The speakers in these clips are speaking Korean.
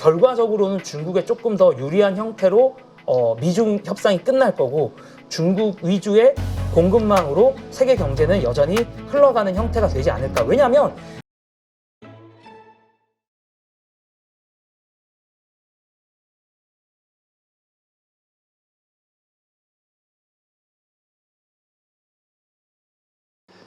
결과적으로는 중국에 조금 더 유리한 형태로 미중 협상이 끝날 거고 중국 위주의 공급망으로 세계 경제는 여전히 흘러가는 형태가 되지 않을까. 왜냐하면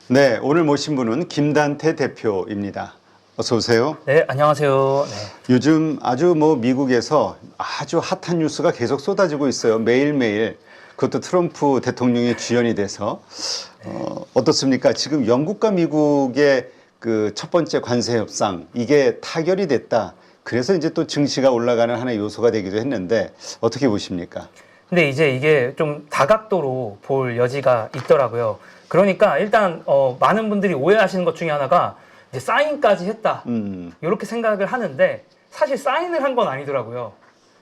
네, 오늘 모신 분은 김단태 대표입니다. 어서 오세요. 네, 안녕하세요. 네. 요즘 아주 미국에서 아주 핫한 뉴스가 계속 쏟아지고 있어요. 매일매일. 그것도 트럼프 대통령의 주연이 돼서. 어떻습니까? 지금 영국과 미국의 그 첫 번째 관세 협상, 이게 타결이 됐다. 그래서 이제 또 증시가 올라가는 하나의 요소가 되기도 했는데 어떻게 보십니까? 근데 이제 이게 좀 다각도로 볼 여지가 있더라고요. 그러니까 일단 많은 분들이 오해하시는 것 중에 하나가 이제 사인까지 했다. 이렇게 생각을 하는데 사실 사인을 한 건 아니더라고요.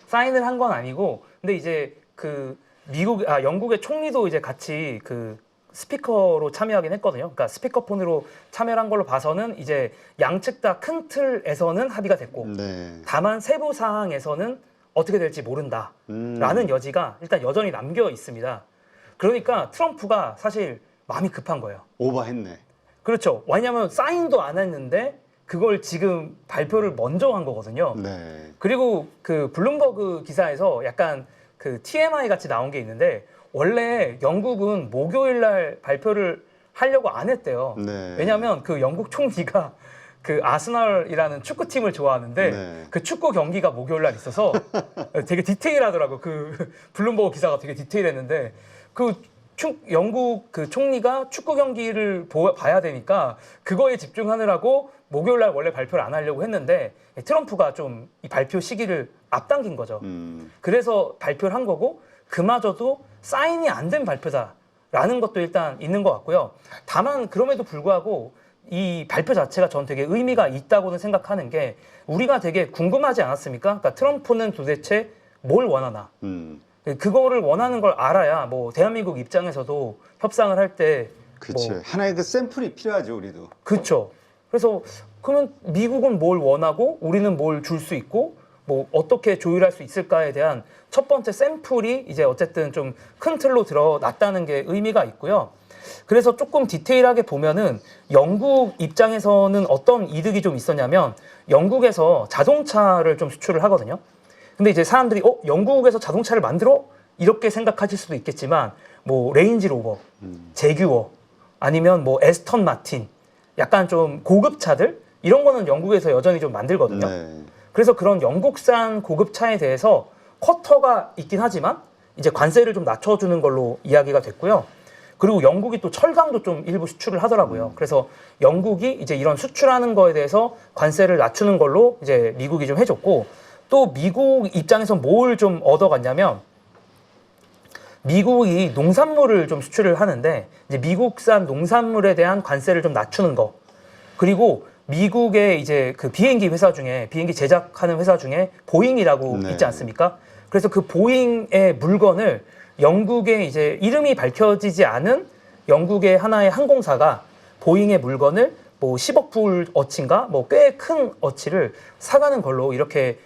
사인을 한 건 아니고 근데 이제 그 영국의 총리도 이제 같이 그 스피커로 참여하긴 했거든요. 그러니까 스피커폰으로 참여를 한 걸로 봐서는 이제 양측 다 큰 틀에서는 합의가 됐고 네. 다만 세부 사항에서는 어떻게 될지 모른다라는 여지가 일단 여전히 남겨 있습니다. 그러니까 트럼프가 사실 마음이 급한 거예요. 오버했네. 그렇죠. 왜냐하면 사인도 안 했는데 그걸 지금 발표를 먼저 한 거거든요. 네. 그리고 그 블룸버그 기사에서 약간 그 TMI 같이 나온 게 있는데 원래 영국은 목요일 날 발표를 하려고 안 했대요. 네. 왜냐하면 그 영국 총리가 그 아스널이라는 축구팀을 좋아하는데 네. 그 축구 경기가 목요일 날 있어서 되게 디테일하더라고. 그 블룸버그 기사가 되게 디테일했는데 영국 그 총리가 축구 경기를 봐야 되니까 그거에 집중하느라고 목요일 날 원래 발표를 안 하려고 했는데 트럼프가 좀 이 발표 시기를 앞당긴 거죠. 그래서 발표를 한 거고 그마저도 사인이 안 된 발표다라는 것도 일단 있는 것 같고요. 다만 그럼에도 불구하고 이 발표 자체가 전 되게 의미가 있다고는 생각하는 게 우리가 되게 궁금하지 않았습니까? 그러니까 트럼프는 도대체 뭘 원하나? 그거를 원하는 걸 알아야 뭐 대한민국 입장에서도 협상을 할 때 그렇죠. 하나의 그 샘플이 필요하죠, 우리도. 그렇죠. 그래서 그러면 미국은 뭘 원하고 우리는 뭘 줄 수 있고 뭐 어떻게 조율할 수 있을까에 대한 첫 번째 샘플이 이제 어쨌든 좀 큰 틀로 드러났다는 게 의미가 있고요. 그래서 조금 디테일하게 보면은 영국 입장에서는 어떤 이득이 좀 있었냐면 영국에서 자동차를 좀 수출을 하거든요. 근데 이제 사람들이 영국에서 자동차를 만들어? 이렇게 생각하실 수도 있겠지만 뭐 레인지로버, 제규어 아니면 뭐 에스턴 마틴 약간 좀 고급 차들 이런 거는 영국에서 여전히 좀 만들거든요. 네. 그래서 그런 영국산 고급 차에 대해서 쿼터가 있긴 하지만 이제 관세를 좀 낮춰주는 걸로 이야기가 됐고요. 그리고 영국이 또 철강도 좀 일부 수출을 하더라고요. 그래서 영국이 이제 이런 수출하는 거에 대해서 관세를 낮추는 걸로 이제 미국이 좀 해줬고 또 미국 입장에서 뭘 좀 얻어갔냐면 미국이 농산물을 좀 수출을 하는데 이제 미국산 농산물에 대한 관세를 좀 낮추는 거 그리고 미국의 이제 그 비행기 회사 중에 비행기 제작하는 회사 중에 보잉이라고 네. 있지 않습니까? 그래서 그 보잉의 물건을 영국의 이제 이름이 밝혀지지 않은 영국의 하나의 항공사가 보잉의 물건을 뭐 10억 불 어치인가 뭐 꽤 큰 어치를 사가는 걸로 이렇게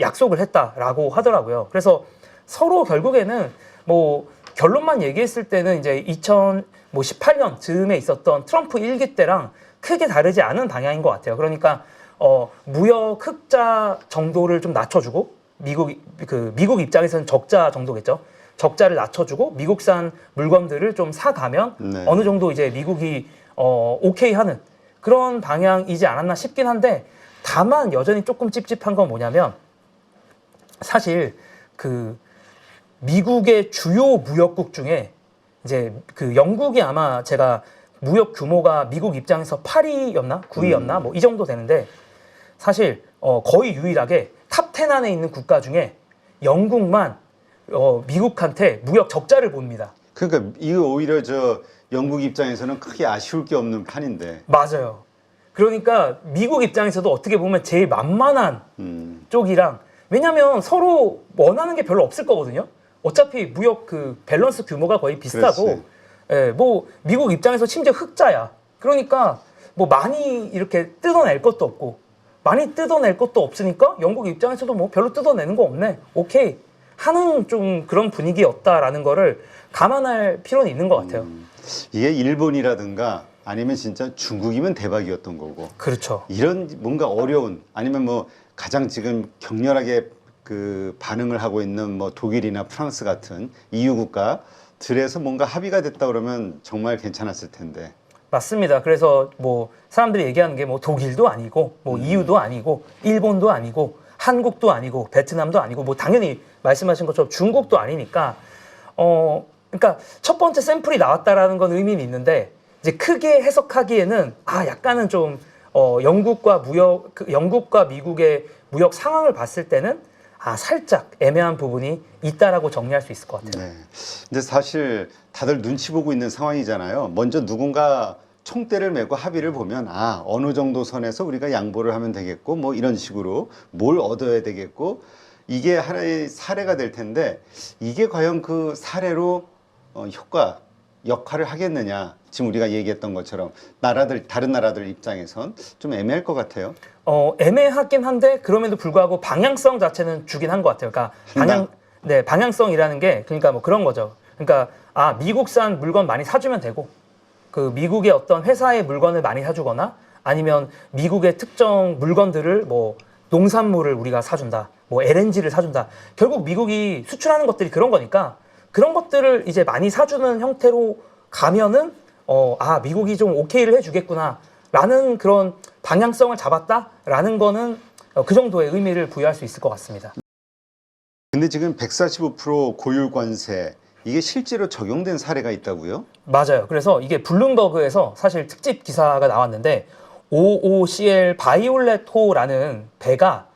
약속을 했다라고 하더라고요. 그래서 서로 결국에는 뭐 결론만 얘기했을 때는 이제 2018년 즈음에 있었던 트럼프 1기 때랑 크게 다르지 않은 방향인 것 같아요. 그러니까 무역 흑자 정도를 좀 낮춰주고 미국 입장에서는 적자 정도겠죠. 적자를 낮춰주고 미국산 물건들을 좀 사가면 네. 어느 정도 이제 미국이 오케이 하는 그런 방향이지 않았나 싶긴 한데 다만 여전히 조금 찝찝한 건 뭐냐면 사실 그 미국의 주요 무역국 중에 이제 그 영국이 아마 제가 무역 규모가 미국 입장에서 8위였나 9위였나 뭐 이 정도 되는데 사실 거의 유일하게 탑 10 안에 있는 국가 중에 영국만 미국한테 무역 적자를 봅니다. 그러니까 이거 오히려 영국 입장에서는 크게 아쉬울 게 없는 판인데. 맞아요. 그러니까 미국 입장에서도 어떻게 보면 제일 만만한 쪽이랑 왜냐면 서로 원하는 게 별로 없을 거거든요. 어차피 무역 그 밸런스 규모가 거의 비슷하고 예, 뭐 미국 입장에서 심지어 흑자야. 그러니까 뭐 많이 이렇게 뜯어낼 것도 없고 많이 뜯어낼 것도 없으니까 영국 입장에서도 뭐 별로 뜯어내는 거 없네. 오케이. 하는 좀 그런 분위기였다라는 거를 감안할 필요는 있는 것 같아요. 이게 일본이라든가 아니면 진짜 중국이면 대박이었던 거고. 그렇죠. 이런 뭔가 어려운 아니면 뭐 가장 지금 격렬하게 그 반응을 하고 있는 뭐 독일이나 프랑스 같은 EU 국가들에서 뭔가 합의가 됐다 그러면 정말 괜찮았을 텐데. 맞습니다. 그래서 뭐 사람들이 얘기하는 게 뭐 독일도 아니고 뭐 EU도 아니고 일본도 아니고 한국도 아니고 베트남도 아니고 뭐 당연히 말씀하신 것처럼 중국도 아니니까 그러니까 첫 번째 샘플이 나왔다라는 건 의미는 있는데 이제 크게 해석하기에는 약간은 좀 영국과 미국의 무역 상황을 봤을 때는 살짝 애매한 부분이 있다라고 정리할 수 있을 것 같아요. 네. 근데 사실 다들 눈치 보고 있는 상황이잖아요. 먼저 누군가 총대를 메고 합의를 보면 어느 정도 선에서 우리가 양보를 하면 되겠고 뭐 이런 식으로 뭘 얻어야 되겠고 이게 하나의 사례가 될 텐데 이게 과연 그 사례로 역할을 하겠느냐 지금 우리가 얘기했던 것처럼 다른 나라들 입장에선 좀 애매할 것 같아요. 애매하긴 한데 그럼에도 불구하고 방향성 자체는 주긴 한 것 같아요. 그러니까 방향성이라는 게 그러니까 뭐 그런 거죠. 그러니까 미국산 물건 많이 사주면 되고 그 미국의 어떤 회사의 물건을 많이 사주거나 아니면 미국의 특정 물건들을 뭐 농산물을 우리가 사준다, 뭐 LNG를 사준다. 결국 미국이 수출하는 것들이 그런 거니까 그런 것들을 이제 많이 사주는 형태로 가면은 미국이 좀 오케이를 해주겠구나라는 그런 방향성을 잡았다라는 거는 그 정도의 의미를 부여할 수 있을 것 같습니다. 근데 지금 145% 고율 관세 이게 실제로 적용된 사례가 있다고요? 맞아요. 그래서 이게 블룸버그에서 사실 특집 기사가 나왔는데 OOCL 바이올렛호라는 배가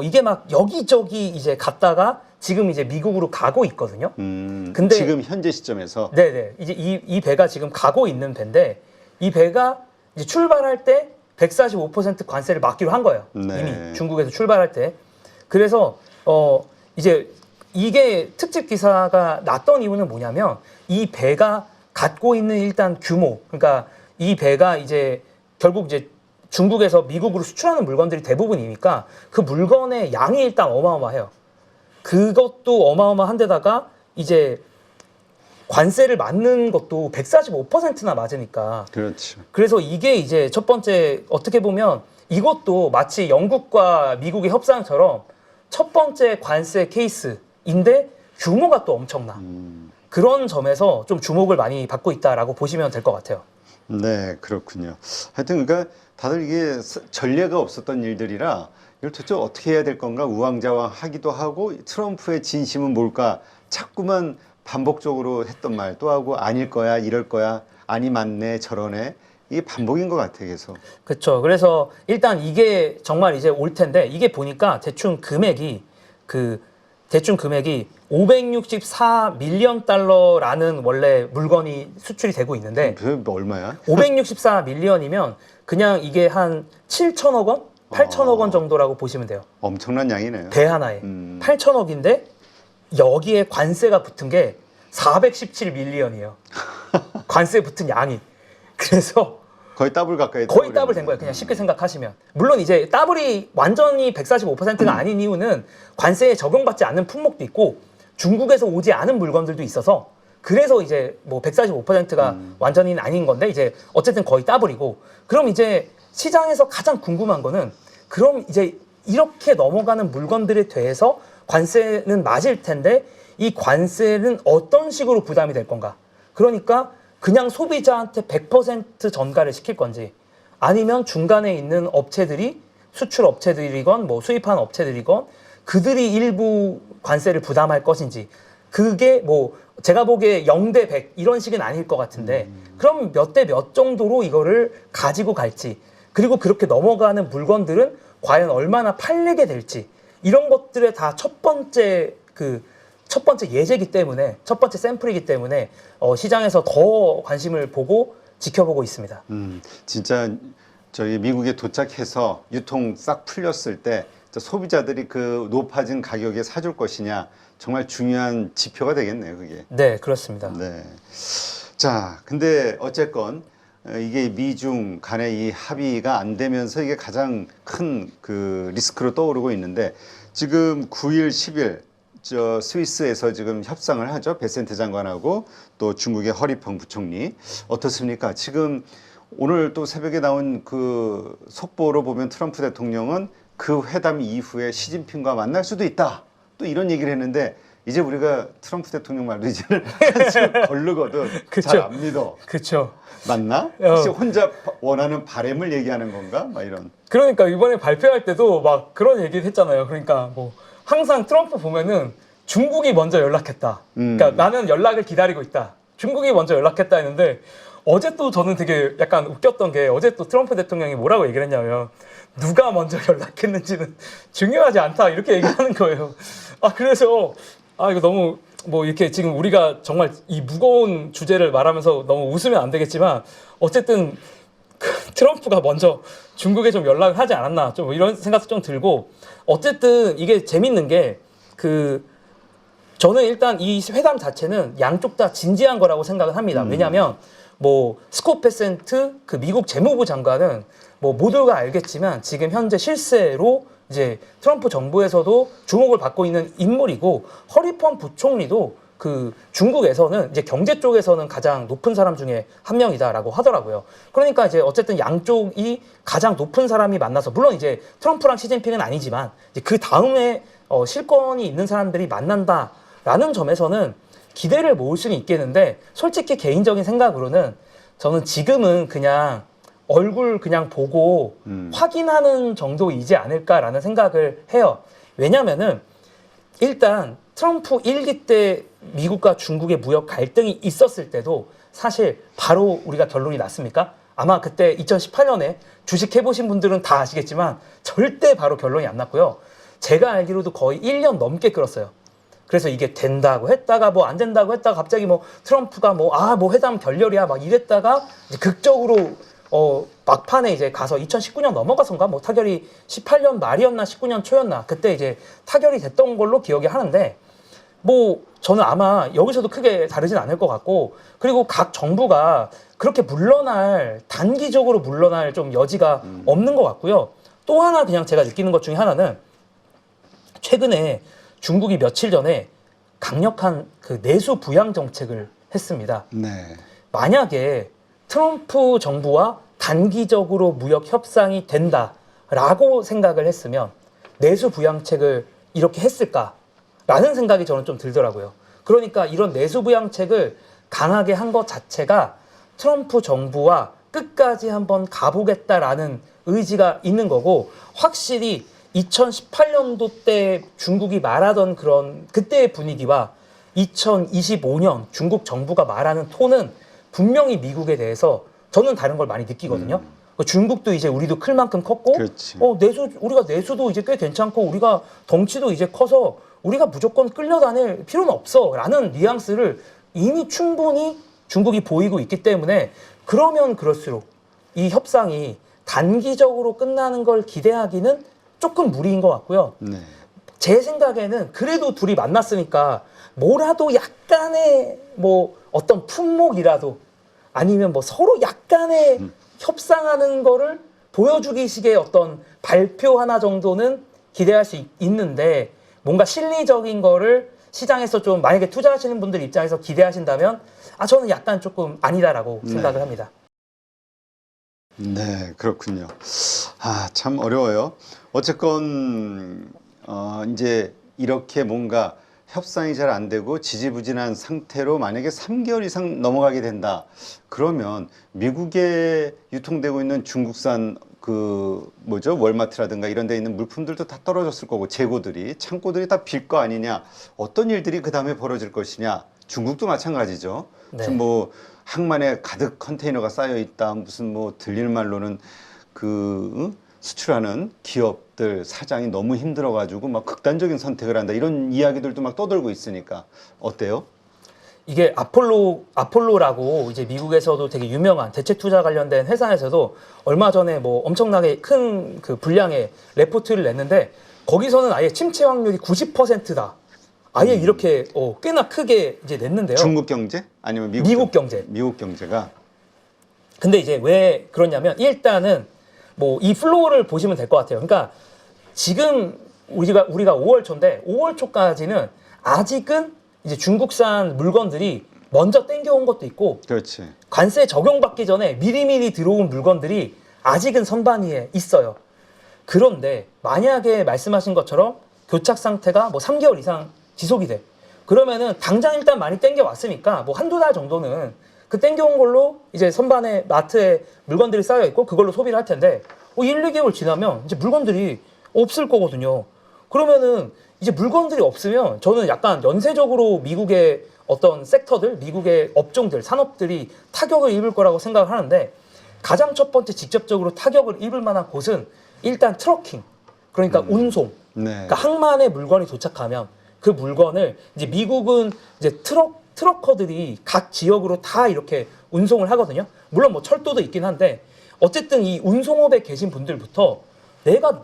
이게 막 여기저기 이제 갔다가 지금 이제 미국으로 가고 있거든요. 근데 지금 현재 시점에서 네네 이제 이 배가 지금 가고 있는 배인데 이 배가 이제 출발할 때 145% 관세를 맞기로 한 거예요. 네. 이미 중국에서 출발할 때. 그래서 이제 이게 특집 기사가 났던 이유는 뭐냐면 이 배가 갖고 있는 일단 규모, 그러니까 이 배가 이제 결국 이제 중국에서 미국으로 수출하는 물건들이 대부분이니까 그 물건의 양이 일단 어마어마해요. 그것도 어마어마한 데다가 이제 관세를 맞는 것도 145%나 맞으니까. 그렇죠. 그래서 이게 이제 첫 번째 어떻게 보면 이것도 마치 영국과 미국의 협상처럼 첫 번째 관세 케이스인데 규모가 또 엄청나. 그런 점에서 좀 주목을 많이 받고 있다라고 보시면 될 것 같아요. 네, 그렇군요. 하여튼 그러니까 다들 이게 전례가 없었던 일들이라 이걸 도대체 어떻게 해야 될 건가 우왕좌왕하기도 하고 트럼프의 진심은 뭘까 자꾸만 반복적으로 했던 말도 하고 아닐 거야 이럴 거야 아니 맞네 저러네 이게 반복인 것 같아 계속. 그렇죠. 그래서 일단 이게 정말 이제 올 텐데 이게 보니까 대충 금액이 564 밀리언 달러라는 원래 물건이 수출이 되고 있는데 얼마야? 564 밀리언이면 그냥 이게 한 7천억 원? 8천억 원 정도라고 보시면 돼요. 엄청난 양이네요. 배 하나에 8천억인데 여기에 관세가 붙은 게 417 밀리언이에요. 관세 붙은 양이. 그래서 거의 더블 가까이 거의 더블 된 거예요. 그냥 쉽게 생각하시면. 물론 이제 더블이 완전히 145%가 아닌 이유는 관세에 적용받지 않는 품목도 있고 중국에서 오지 않은 물건들도 있어서 그래서 이제 뭐 145%가 완전히는 아닌 건데 이제 어쨌든 거의 더블이고 그럼 이제 시장에서 가장 궁금한 거는 그럼 이제 이렇게 넘어가는 물건들에 대해서 관세는 맞을 텐데 이 관세는 어떤 식으로 부담이 될 건가? 그러니까 그냥 소비자한테 100% 전가를 시킬 건지 아니면 중간에 있는 업체들이 수출 업체들이건 뭐 수입하는 업체들이건 그들이 일부 관세를 부담할 것인지 그게 뭐 제가 보기에 0대 100 이런 식은 아닐 것 같은데 그럼 몇 대 몇 정도로 이거를 가지고 갈지 그리고 그렇게 넘어가는 물건들은 과연 얼마나 팔리게 될지 이런 것들의 다 첫 번째 예제이기 때문에 첫 번째 샘플이기 때문에 시장에서 더 관심을 보고 지켜보고 있습니다. 진짜 저희 미국에 도착해서 유통 싹 풀렸을 때 소비자들이 그 높아진 가격에 사줄 것이냐 정말 중요한 지표가 되겠네요, 그게. 네, 그렇습니다. 네. 자, 근데 어쨌건 이게 미중 간의 이 합의가 안 되면서 이게 가장 큰 그 리스크로 떠오르고 있는데 지금 9일, 10일 저 스위스에서 지금 협상을 하죠. 베센트 장관하고 또 중국의 허리펑 부총리. 어떻습니까? 지금 오늘 또 새벽에 나온 그 속보로 보면 트럼프 대통령은 그 회담 이후에 시진핑과 만날 수도 있다. 또 이런 얘기를 했는데 이제 우리가 트럼프 대통령 말도 이제는 한숨 걸르거든. 잘 안 믿어. 그렇죠. 맞나? 혹시 혼자 원하는 바램을 얘기하는 건가? 막 이런. 그러니까 이번에 발표할 때도 막 그런 얘기를 했잖아요. 그러니까 뭐 항상 트럼프 보면은 중국이 먼저 연락했다. 그러니까 나는 연락을 기다리고 있다. 중국이 먼저 연락했다 했는데 어제 또 저는 되게 약간 웃겼던 게 어제 또 트럼프 대통령이 뭐라고 얘기를 했냐면 누가 먼저 연락했는지는 중요하지 않다 이렇게 얘기하는 거예요. 그래서 이거 너무 뭐 이렇게 지금 우리가 정말 이 무거운 주제를 말하면서 너무 웃으면 안 되겠지만 어쨌든 트럼프가 먼저 중국에 좀 연락을 하지 않았나 좀 이런 생각도 좀 들고 어쨌든 이게 재밌는 게 저는 일단 이 회담 자체는 양쪽 다 진지한 거라고 생각을 합니다. 왜냐하면 뭐 스콧 베센트 그 미국 재무부 장관은 뭐 모두가 알겠지만 지금 현재 실세로 이제 트럼프 정부에서도 주목을 받고 있는 인물이고 허리펑 부총리도 그 중국에서는 이제 경제 쪽에서는 가장 높은 사람 중에 한 명이다라고 하더라고요. 그러니까 이제 어쨌든 양쪽이 가장 높은 사람이 만나서 물론 이제 트럼프랑 시진핑은 아니지만 이제 그 다음에 실권이 있는 사람들이 만난다라는 점에서는 기대를 모을 수는 있겠는데 솔직히 개인적인 생각으로는 저는 지금은 그냥 얼굴 그냥 보고 확인하는 정도이지 않을까라는 생각을 해요. 왜냐면은 일단 트럼프 1기 때 미국과 중국의 무역 갈등이 있었을 때도 사실 바로 우리가 결론이 났습니까? 아마 그때 2018년에 주식 해보신 분들은 다 아시겠지만 절대 바로 결론이 안 났고요. 제가 알기로도 거의 1년 넘게 끌었어요. 그래서 이게 된다고 했다가 뭐 안 된다고 했다가 갑자기 뭐 트럼프가 뭐 회담 결렬이야 막 이랬다가 이제 극적으로 막판에 이제 가서 2019년 넘어가선가 뭐 타결이 18년 말이었나 19년 초였나 그때 이제 타결이 됐던 걸로 기억이 하는데 뭐 저는 아마 여기서도 크게 다르진 않을 것 같고 그리고 각 정부가 그렇게 단기적으로 물러날 좀 여지가 없는 것 같고요. 또 하나 그냥 제가 느끼는 것 중에 하나는 최근에 중국이 며칠 전에 강력한 그 내수 부양 정책을 했습니다. 네. 만약에 트럼프 정부와 단기적으로 무역 협상이 된다라고 생각을 했으면 내수 부양책을 이렇게 했을까라는 생각이 저는 좀 들더라고요. 그러니까 이런 내수 부양책을 강하게 한 것 자체가 트럼프 정부와 끝까지 한번 가보겠다라는 의지가 있는 거고 확실히 2018년도 때 중국이 말하던 그런 그때의 분위기와 2025년 중국 정부가 말하는 톤은 분명히 미국에 대해서 저는 다른 걸 많이 느끼거든요. 중국도 이제 우리도 클 만큼 컸고, 그렇지. 우리가 내수도 이제 꽤 괜찮고, 우리가 덩치도 이제 커서 우리가 무조건 끌려다닐 필요는 없어라는 뉘앙스를 이미 충분히 중국이 보이고 있기 때문에 그러면 그럴수록 이 협상이 단기적으로 끝나는 걸 기대하기는 조금 무리인 것 같고요. 네. 제 생각에는 그래도 둘이 만났으니까 뭐라도 약간의 뭐 어떤 품목이라도 아니면 뭐 서로 약간의 협상하는 거를 보여주기식의 어떤 발표 하나 정도는 기대할 수 있는데 뭔가 실리적인 거를 시장에서 좀 만약에 투자하시는 분들 입장에서 기대하신다면 저는 약간 조금 아니다라고 생각을 합니다. 네, 그렇군요. 참 어려워요. 어쨌건 이제 이렇게 뭔가 협상이 잘 안 되고 지지부진한 상태로 만약에 3개월 이상 넘어가게 된다. 그러면 미국에 유통되고 있는 중국산 월마트라든가 이런 데 있는 물품들도 다 떨어졌을 거고 재고들이 창고들이 다 빌 거 아니냐. 어떤 일들이 그 다음에 벌어질 것이냐. 중국도 마찬가지죠. 네. 무슨 뭐 항만에 가득 컨테이너가 쌓여 있다. 무슨 뭐 들리는 말로는 수출하는 기업들 사장이 너무 힘들어가지고 막 극단적인 선택을 한다. 이런 이야기들도 막 떠돌고 있으니까 어때요? 이게 아폴로라고 이제 미국에서도 되게 유명한 대책 투자 관련된 회사에서도 얼마 전에 뭐 엄청나게 큰 그 분량의 레포트를 냈는데 거기서는 아예 침체 확률이 90%다. 아예 이렇게 꽤나 크게 이제 냈는데요. 중국 경제 아니면 미국 경제. 미국 경제가 근데 이제 왜 그러냐면 일단은 뭐 이 플로우를 보시면 될 것 같아요. 그러니까 지금 우리가 5월 초인데 5월 초까지는 아직은 이제 중국산 물건들이 먼저 땡겨온 것도 있고 그렇지. 관세 적용받기 전에 미리미리 들어온 물건들이 아직은 선반위에 있어요. 그런데 만약에 말씀하신 것처럼 교착 상태가 뭐 3개월 이상 지속이 돼. 그러면은 당장 일단 많이 땡겨 왔으니까 뭐 한두 달 정도는 그 땡겨온 걸로 이제 선반에 마트에 물건들이 쌓여 있고 그걸로 소비를 할 텐데 1, 2개월 지나면 이제 물건들이 없을 거거든요. 그러면은 이제 물건들이 없으면 저는 약간 연쇄적으로 미국의 어떤 섹터들, 미국의 업종들, 산업들이 타격을 입을 거라고 생각을 하는데 가장 첫 번째 직접적으로 타격을 입을 만한 곳은 일단 트러킹, 그러니까 운송. 네. 그러니까 항만에 물건이 도착하면 그 물건을 이제 미국은 이제 트럭커들이 각 지역으로 다 이렇게 운송을 하거든요. 물론 뭐 철도도 있긴 한데 어쨌든 이 운송업에 계신 분들부터 내가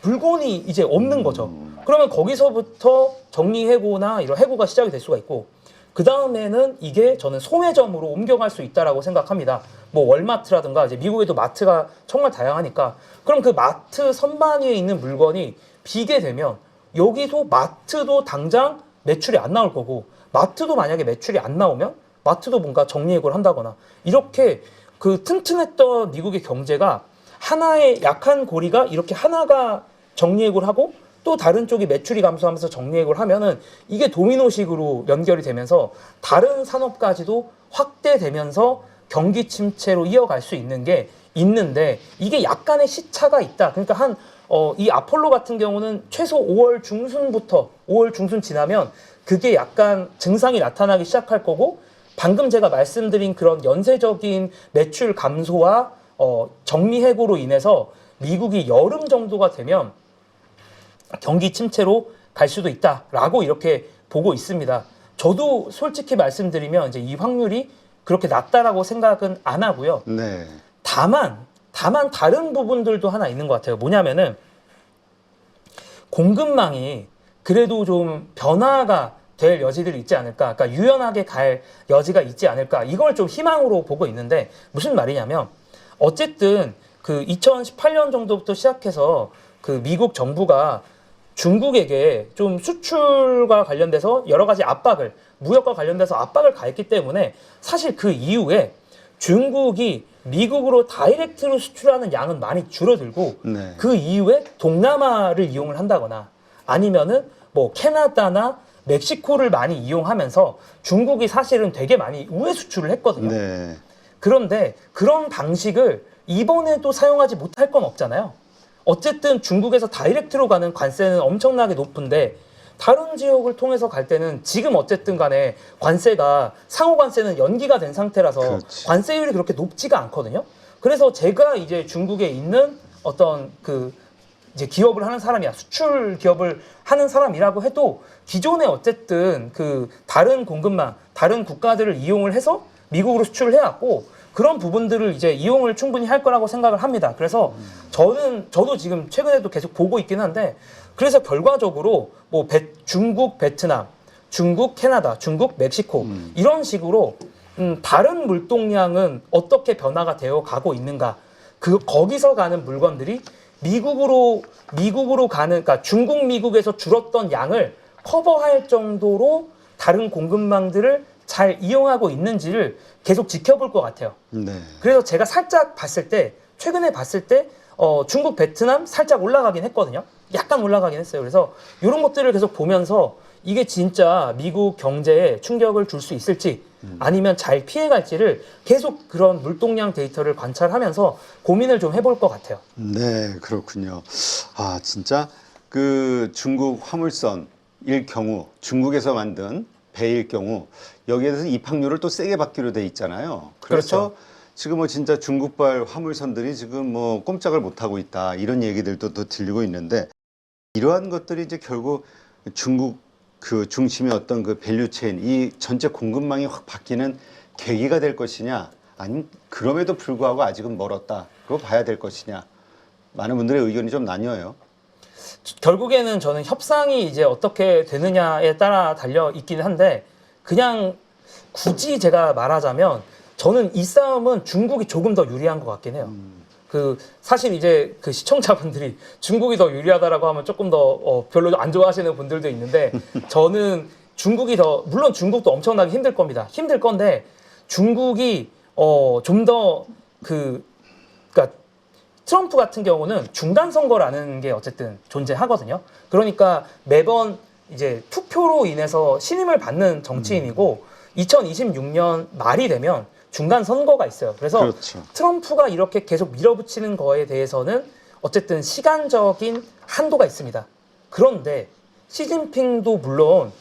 물건이 이제 없는 거죠. 그러면 거기서부터 정리해고나 이런 해고가 시작이 될 수가 있고 그 다음에는 이게 저는 소매점으로 옮겨갈 수 있다라고 생각합니다. 뭐 월마트라든가 이제 미국에도 마트가 정말 다양하니까 그럼 그 마트 선반 위에 있는 물건이 비게 되면 여기서 마트도 당장 매출이 안 나올 거고 마트도 만약에 매출이 안 나오면 마트도 뭔가 정리해고를 한다거나 이렇게 그 튼튼했던 미국의 경제가 하나의 약한 고리가 이렇게 하나가 정리해고를 하고 또 다른 쪽이 매출이 감소하면서 정리해고를 하면은 이게 도미노식으로 연결이 되면서 다른 산업까지도 확대되면서 경기 침체로 이어갈 수 있는 게 있는데 이게 약간의 시차가 있다. 그러니까 이 아폴로 같은 경우는 최소 5월 중순 지나면 그게 약간 증상이 나타나기 시작할 거고 방금 제가 말씀드린 그런 연쇄적인 매출 감소와 정리해고로 인해서 미국이 여름 정도가 되면 경기 침체로 갈 수도 있다라고 이렇게 보고 있습니다. 저도 솔직히 말씀드리면 이제 이 확률이 그렇게 낮다라고 생각은 안 하고요. 네. 다만 다른 부분들도 하나 있는 것 같아요. 뭐냐면은 공급망이 그래도 좀 변화가 될 여지들이 있지 않을까. 그러니까 유연하게 갈 여지가 있지 않을까. 이걸 좀 희망으로 보고 있는데 무슨 말이냐면 어쨌든 그 2018년 정도부터 시작해서 그 미국 정부가 중국에게 좀 수출과 관련돼서 여러 가지 무역과 관련돼서 압박을 가했기 때문에 사실 그 이후에 중국이 미국으로 다이렉트로 수출하는 양은 많이 줄어들고 네. 그 이후에 동남아를 이용을 한다거나 아니면은 뭐 캐나다나 멕시코를 많이 이용하면서 중국이 사실은 되게 많이 우회 수출을 했거든요. 네. 그런데 그런 방식을 이번에도 사용하지 못할 건 없잖아요. 어쨌든 중국에서 다이렉트로 가는 관세는 엄청나게 높은데 다른 지역을 통해서 갈 때는 지금 어쨌든 간에 상호 관세는 연기가 된 상태라서 그렇지. 관세율이 그렇게 높지가 않거든요. 그래서 제가 이제 중국에 있는 어떤 이제 기업을 하는 사람이야. 수출 기업을 하는 사람이라고 해도 기존에 어쨌든 다른 공급망, 다른 국가들을 이용을 해서 미국으로 수출을 해왔고 그런 부분들을 이제 이용을 충분히 할 거라고 생각을 합니다. 그래서 저도 지금 최근에도 계속 보고 있긴 한데 그래서 결과적으로 뭐 중국, 베트남, 중국, 캐나다, 중국, 멕시코 이런 식으로 다른 물동량은 어떻게 변화가 되어 가고 있는가 거기서 가는 물건들이 미국으로 가는 그러니까 중국, 미국에서 줄었던 양을 커버할 정도로 다른 공급망들을 잘 이용하고 있는지를 계속 지켜볼 것 같아요. 네. 그래서 제가 최근에 봤을 때 중국, 베트남 살짝 올라가긴 했거든요. 약간 올라가긴 했어요. 그래서 이런 것들을 계속 보면서 이게 진짜 미국 경제에 충격을 줄 수 있을지 아니면 잘 피해갈지를 계속 그런 물동량 데이터를 관찰하면서 고민을 좀 해볼 것 같아요. 네, 그렇군요. 아, 진짜 그 중국 화물선일 경우, 중국에서 만든 배일 경우 여기에 대해서 입항료를 또 세게 받기로 돼 있잖아요. 그래서 그렇죠. 지금 뭐 진짜 중국발 화물선들이 지금 뭐 꼼짝을 못 하고 있다 이런 얘기들도 또 들리고 있는데 이러한 것들이 이제 결국 중국 그 중심의 어떤 그 밸류체인 이 전체 공급망이 확 바뀌는 계기가 될 것이냐 아니면 그럼에도 불구하고 아직은 멀었다 그거 봐야 될 것이냐 많은 분들의 의견이 좀 나뉘어요. 결국에는 저는 협상이 이제 어떻게 되느냐에 따라 달려 있긴 한데 그냥 굳이 제가 말하자면 저는 이 싸움은 중국이 조금 더 유리한 것 같긴 해요. 그 사실 이제 그 시청자분들이 중국이 더 유리하다라고 하면 조금 더 별로 안 좋아하시는 분들도 있는데 저는 중국이 더 물론 중국도 엄청나게 힘들 겁니다. 힘들 건데 중국이 좀 더 그러니까 트럼프 같은 경우는 중간 선거라는 게 어쨌든 존재하거든요. 그러니까 매번 이제 투표로 인해서 신임을 받는 정치인이고 2026년 말이 되면 중간 선거가 있어요. 그래서 그렇죠. 트럼프가 이렇게 계속 밀어붙이는 거에 대해서는 어쨌든 시간적인 한도가 있습니다. 그런데 시진핑도 물론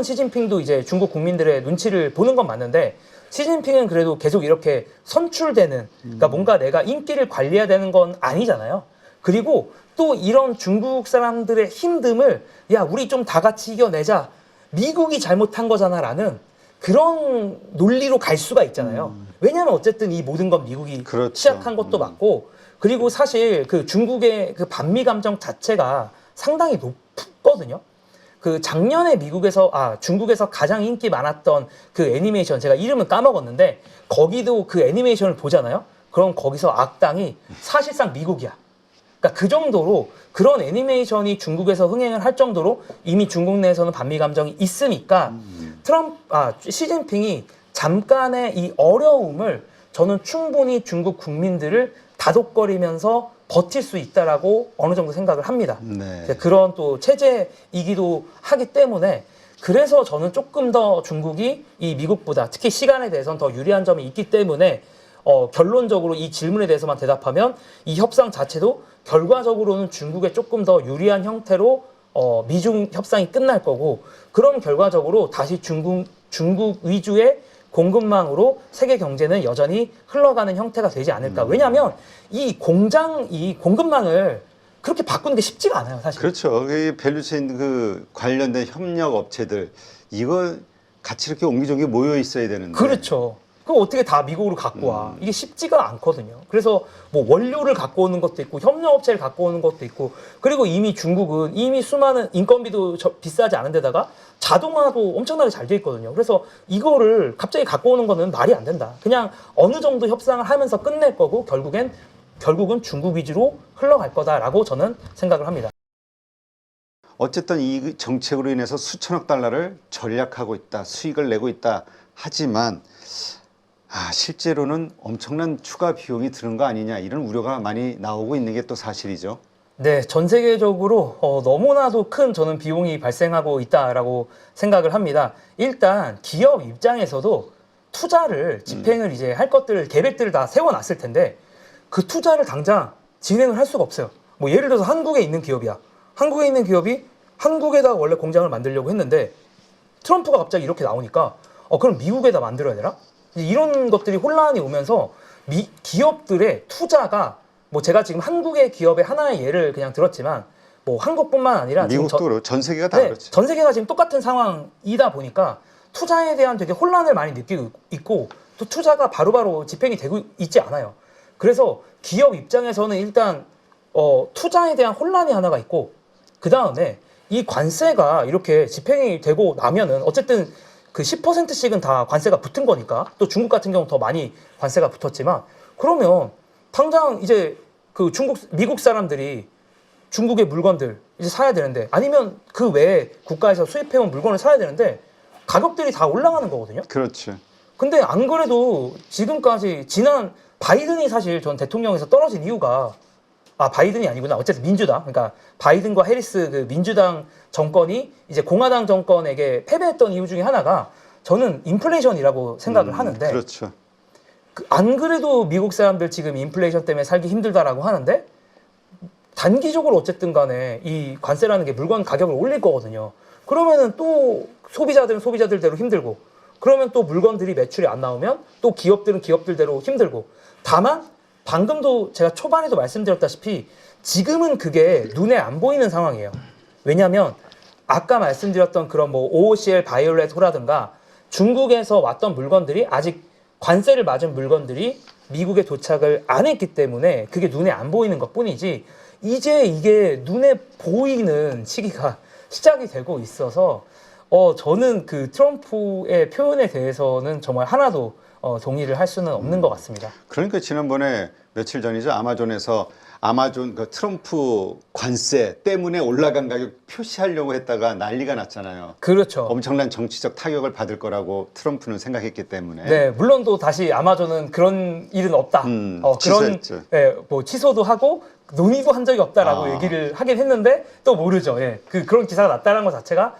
시진핑도 이제 중국 국민들의 눈치를 보는 건 맞는데 시진핑은 그래도 계속 이렇게 선출되는 그러니까 뭔가 내가 인기를 관리해야 되는 건 아니잖아요. 그리고 또 이런 중국 사람들의 힘듦을 야 우리 좀 다 같이 이겨내자 미국이 잘못한 거잖아라는 그런 논리로 갈 수가 있잖아요. 왜냐하면 어쨌든 이 모든 건 미국이 그렇죠. 시작한 것도 맞고 그리고 사실 그 중국의 그 반미 감정 자체가 상당히 높거든요. 그 작년에 중국에서 가장 인기 많았던 그 애니메이션 제가 이름은 까먹었는데 거기도 그 애니메이션을 보잖아요. 그럼 거기서 악당이 사실상 미국이야. 그러니까 그 정도로 그런 애니메이션이 중국에서 흥행을 할 정도로 이미 중국 내에서는 반미 감정이 있으니까 시진핑이 잠깐의 이 어려움을 저는 충분히 중국 국민들을 다독거리면서 버틸 수 있다라고 어느 정도 생각을 합니다. 네. 그런 또 체제이기도 하기 때문에 그래서 저는 조금 더 중국이 이 미국보다 특히 시간에 대해서는 더 유리한 점이 있기 때문에 결론적으로 이 질문에 대해서만 대답하면 이 협상 자체도 결과적으로는 중국에 조금 더 유리한 형태로 미중 협상이 끝날 거고 그럼 결과적으로 다시 중국 위주의 공급망으로 세계 경제는 여전히 흘러가는 형태가 되지 않을까. 왜냐하면 이 공급망을 그렇게 바꾸는 게 쉽지가 않아요, 사실. 그렇죠. 이 밸류체인 그 관련된 협력 업체들 이거 같이 이렇게 옹기종기 모여 있어야 되는데. 그렇죠. 그럼 어떻게 다 미국으로 갖고 와? 이게 쉽지가 않거든요. 그래서 뭐 원료를 갖고 오는 것도 있고 협력업체를 갖고 오는 것도 있고 그리고 이미 중국은 이미 수많은 인건비도 비싸지 않은 데다가 자동화도 엄청나게 잘 돼 있거든요. 그래서 이거를 갑자기 갖고 오는 거는 말이 안 된다. 그냥 어느 정도 협상을 하면서 끝낼 거고 결국은 중국 위주로 흘러갈 거다라고 저는 생각을 합니다. 어쨌든 이 정책으로 인해서 수천억 달러를 절약하고 있다, 수익을 내고 있다 하지만 실제로는 엄청난 추가 비용이 드는 거 아니냐 이런 우려가 많이 나오고 있는 게 또 사실이죠. 네, 전 세계적으로 너무나도 큰 저는 비용이 발생하고 있다라고 생각을 합니다. 일단 기업 입장에서도 투자를 집행을 이제 할 것들을 계획들을 다 세워놨을 텐데 그 투자를 당장 진행을 할 수가 없어요. 뭐 예를 들어서 한국에 있는 기업이야. 한국에 있는 기업이 한국에다 원래 공장을 만들려고 했는데 트럼프가 갑자기 이렇게 나오니까 그럼 미국에다 만들어야 되나? 이런 것들이 혼란이 오면서 기업들의 투자가 뭐 제가 지금 한국의 기업의 하나의 예를 그냥 들었지만 뭐 한국뿐만 아니라 미국도 그렇고 전 세계가 다 네, 그렇죠. 전 세계가 지금 똑같은 상황이다 보니까 투자에 대한 되게 혼란을 많이 느끼고 있고 또 투자가 바로바로 집행이 되고 있지 않아요. 그래서 기업 입장에서는 일단 투자에 대한 혼란이 하나가 있고 그 다음에 이 관세가 이렇게 집행이 되고 나면은 어쨌든 그 10%씩은 다 관세가 붙은 거니까 또 중국 같은 경우 더 많이 관세가 붙었지만 그러면 당장 이제 그 미국 사람들이 중국의 물건들 이제 사야 되는데 아니면 그 외에 국가에서 수입해온 물건을 사야 되는데 가격들이 다 올라가는 거거든요. 그렇죠. 근데 안 그래도 지금까지 지난 바이든이 사실 전 대통령에서 떨어진 이유가 바이든이 아니구나. 어쨌든 민주당. 그러니까 바이든과 해리스 그 민주당 정권이 이제 공화당 정권에게 패배했던 이유 중에 하나가 저는 인플레이션이라고 생각을 하는데 그렇죠. 안 그래도 미국 사람들 지금 인플레이션 때문에 살기 힘들다라고 하는데 단기적으로 어쨌든 간에 이 관세라는 게 물건 가격을 올릴 거거든요. 그러면은 또 소비자들은 소비자들대로 힘들고 그러면 또 물건들이 매출이 안 나오면 또 기업들은 기업들대로 힘들고 다만 방금도 제가 초반에도 말씀드렸다시피 지금은 그게 눈에 안 보이는 상황이에요. 왜냐하면 아까 말씀드렸던 그런 뭐 OOCL 바이올렛 호라든가 중국에서 왔던 물건들이 아직 관세를 맞은 물건들이 미국에 도착을 안 했기 때문에 그게 눈에 안 보이는 것 뿐이지 이제 이게 눈에 보이는 시기가 시작이 되고 있어서 저는 그 트럼프의 표현에 대해서는 정말 하나도 동의를 할 수는 없는 것 같습니다. 그러니까 지난번에 며칠 전이죠. 아마존에서 아마존 그 트럼프 관세 때문에 올라간 가격 표시하려고 했다가 난리가 났잖아요. 그렇죠. 엄청난 정치적 타격을 받을 거라고 트럼프는 생각했기 때문에. 네, 물론 또 다시 아마존은 그런 일은 없다. 그런 취소했죠. 뭐 취소도 하고 논의도 한 적이 없다라고 아. 얘기를 하긴 했는데 또 모르죠. 예, 그런 기사가 났다는 것 자체가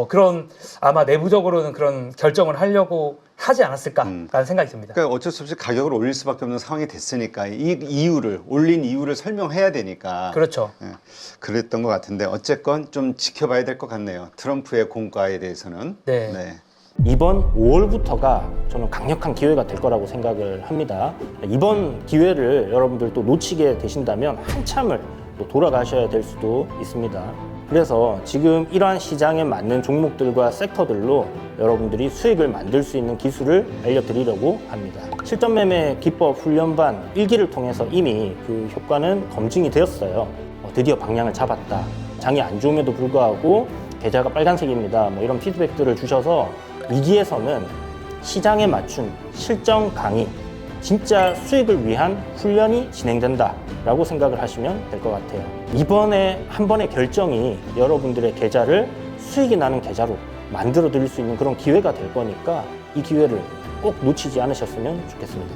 그런 아마 내부적으로는 그런 결정을 하려고 하지 않았을까라는 생각이 듭니다. 그러니까 어쩔 수 없이 가격을 올릴 수밖에 없는 상황이 됐으니까 이 이유를 올린 이유를 설명해야 되니까. 그렇죠. 예, 그랬던 것 같은데 어쨌건 좀 지켜봐야 될 것 같네요. 트럼프의 공과에 대해서는. 네. 이번 5월부터가 저는 강력한 기회가 될 거라고 생각을 합니다. 이번 기회를 여러분들 또 놓치게 되신다면 한참을 또 돌아가셔야 될 수도 있습니다. 그래서 지금 이러한 시장에 맞는 종목들과 섹터들로 여러분들이 수익을 만들 수 있는 기술을 알려드리려고 합니다. 실전 매매 기법 훈련반 1기를 통해서 이미 그 효과는 검증이 되었어요. 드디어 방향을 잡았다. 장이 안 좋음에도 불구하고 계좌가 빨간색입니다. 뭐 이런 피드백들을 주셔서 2기에서는 시장에 맞춘 실전 강의, 진짜 수익을 위한 훈련이 진행된다 라고 생각을 하시면 될 것 같아요. 이번에 한 번의 결정이 여러분들의 계좌를 수익이 나는 계좌로 만들어 드릴 수 있는 그런 기회가 될 거니까 이 기회를 꼭 놓치지 않으셨으면 좋겠습니다.